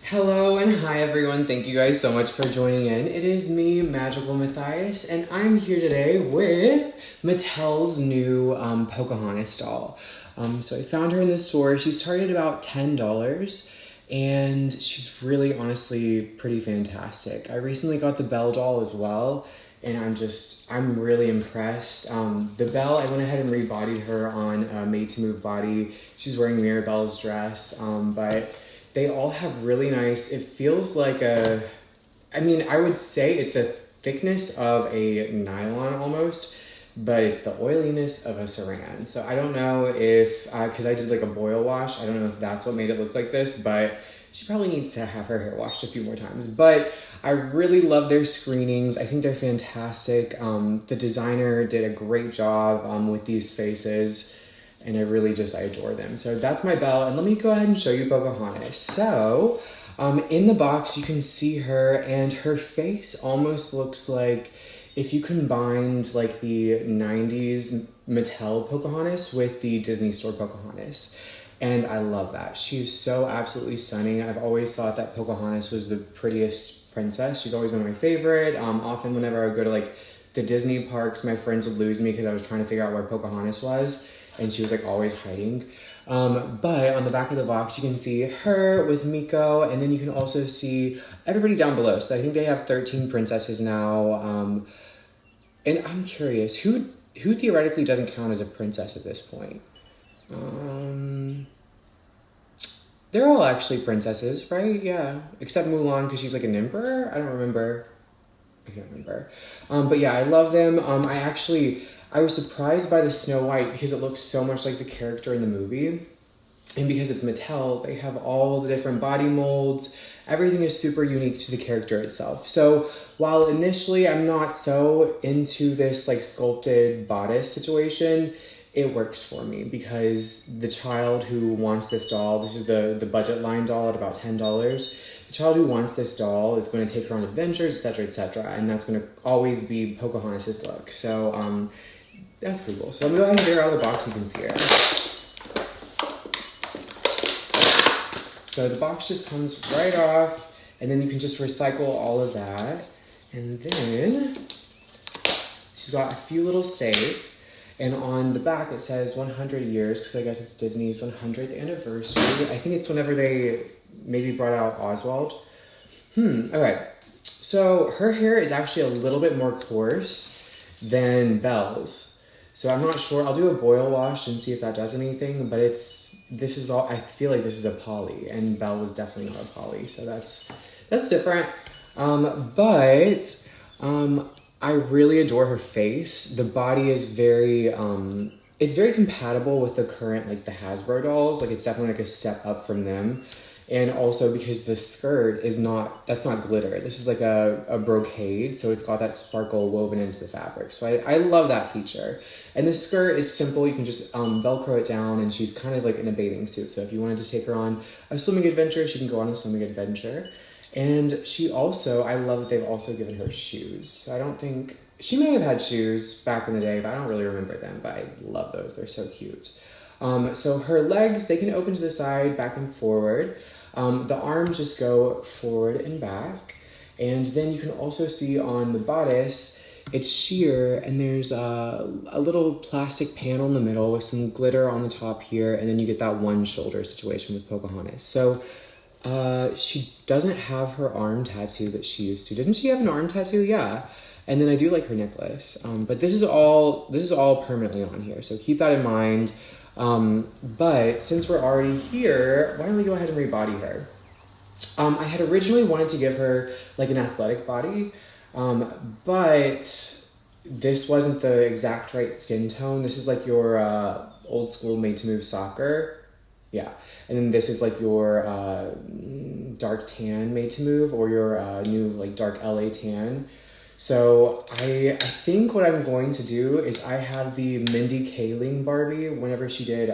Hello and hi everyone. Thank you guys so much for joining in. It is me, Magical Matthias, and I'm here today with Mattel's new Pocahontas doll. So I found her in the store. She started about $10 and she's really honestly pretty fantastic. I recently got the Belle doll as well and I'm really impressed. The Belle, I went ahead and rebodied her on a Made to Move body. She's wearing Mirabelle's dress, but they all have really nice, it feels like I would say it's a thickness of a nylon almost, but it's the oiliness of a saran. So I don't know if, because I did like a boil wash, I don't know if that's what made it look like this, but she probably needs to have her hair washed a few more times. But I really love their screenings. I think they're fantastic. The designer did a great job with these faces. And I adore them. So that's my Belle, and let me go ahead and show you Pocahontas. So, in the box you can see her, and her face almost looks like if you combined like the 90s Mattel Pocahontas with the Disney Store Pocahontas. And I love that. She's so absolutely stunning. I've always thought that Pocahontas was the prettiest princess. She's always been my favorite. Often whenever I would go to like the Disney parks, my friends would lose me because I was trying to figure out where Pocahontas was. And she was like always hiding. But on the back of the box, you can see her with Miko, and then you can also see everybody down below. So I think they have 13 princesses now. And I'm curious, who theoretically doesn't count as a princess at this point? They're all actually princesses, right? Yeah, except Mulan because she's like an emperor. I don't remember. I can't remember. But yeah, I love them. I was surprised by the Snow White because it looks so much like the character in the movie. And because it's Mattel, they have all the different body molds. Everything is super unique to the character itself. So while initially I'm not so into this like sculpted bodice situation, it works for me because the child who wants this doll, this is the budget line doll at about $10. The child who wants this doll is going to take her on adventures, etc., etc., and that's going to always be Pocahontas' look. So that's pretty cool. So let me go ahead and get her out of the box so you can see her. So the box just comes right off, and then you can just recycle all of that. And then she's got a few little stays. And on the back it says 100 years, because I guess it's Disney's 100th anniversary. I think it's whenever they maybe brought out Oswald. Okay. So her hair is actually a little bit more coarse than Belle's. So I'm not sure. I'll do a boil wash and see if that does anything, but I feel like this is a poly, and Belle was definitely not a poly, so that's different. I really adore her face. The body is it's very compatible with the current, like the Hasbro dolls. Like it's definitely like a step up from them. And also because the skirt that's not glitter. This is like a brocade, so it's got that sparkle woven into the fabric. So I love that feature. And the skirt, it's simple. You can just Velcro it down, and she's kind of like in a bathing suit. So if you wanted to take her on a swimming adventure, she can go on a swimming adventure. And I love that they've also given her shoes. So I don't think, she may have had shoes back in the day, but I don't really remember them, but I love those. They're so cute. So her legs, they can open to the side, back and forward. The arms just go forward and back. And then you can also see on the bodice, it's sheer, and there's a little plastic panel in the middle with some glitter on the top here, and then you get that one shoulder situation with Pocahontas. So she doesn't have her arm tattoo that she used to. Didn't she have an arm tattoo? Yeah. And then I do like her necklace. But this is all permanently on here, so keep that in mind. But since we're already here, why don't we go ahead and rebody her? I had originally wanted to give her like an athletic body, but this wasn't the exact right skin tone. This is like your old school Made to Move soccer. Yeah. And then this is like your dark tan Made to Move, or your new like dark LA tan. So I think what I'm going to do is I have the Mindy Kaling Barbie whenever she did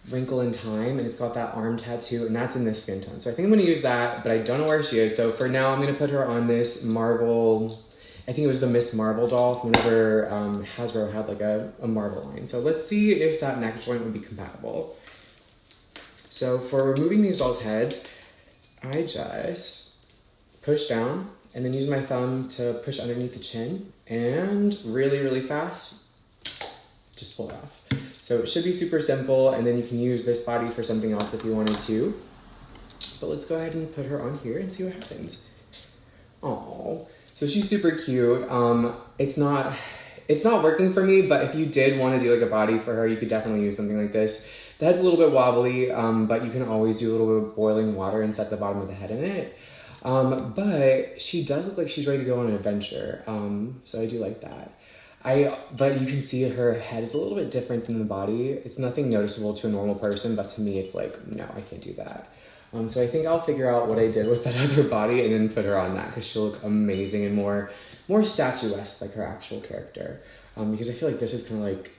Wrinkle in Time, and it's got that arm tattoo, and that's in this skin tone. So I think I'm going to use that, but I don't know where she is. So for now, I'm going to put her on this Marvel, I think it was the Miss Marvel doll from whenever Hasbro had like a Marvel line. So let's see if that neck joint would be compatible. So for removing these dolls' heads, I just push down and then use my thumb to push underneath the chin and really, really fast, just pull it off. So it should be super simple, and then you can use this body for something else if you wanted to. But let's go ahead and put her on here and see what happens. Oh, so she's super cute. It's not working for me, but if you did want to do like a body for her, you could definitely use something like this. The head's a little bit wobbly, but you can always do a little bit of boiling water and set the bottom of the head in it. But she does look like she's ready to go on an adventure. So I do like that. But you can see her head is a little bit different than the body. It's nothing noticeable to a normal person, but to me it's like, no, I can't do that. So I think I'll figure out what I did with that other body and then put her on that because she'll look amazing and more statuesque like her actual character. Because I feel like this is kind of like,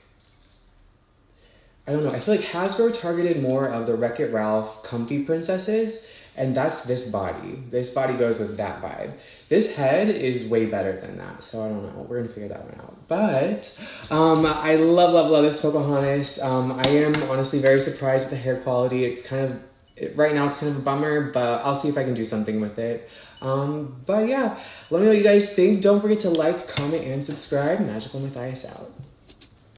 I don't know, I feel like Hasbro targeted more of the Wreck-It Ralph comfy princesses, and that's this body. This body goes with that vibe. This head is way better than that, so I don't know. We're gonna figure that one out. But I love this Pocahontas. I am honestly very surprised at the hair quality. It's kind of, right now it's kind of a bummer, but I'll see if I can do something with it. But yeah, let me know what you guys think. Don't forget to like, comment, and subscribe. Magical Matthias out.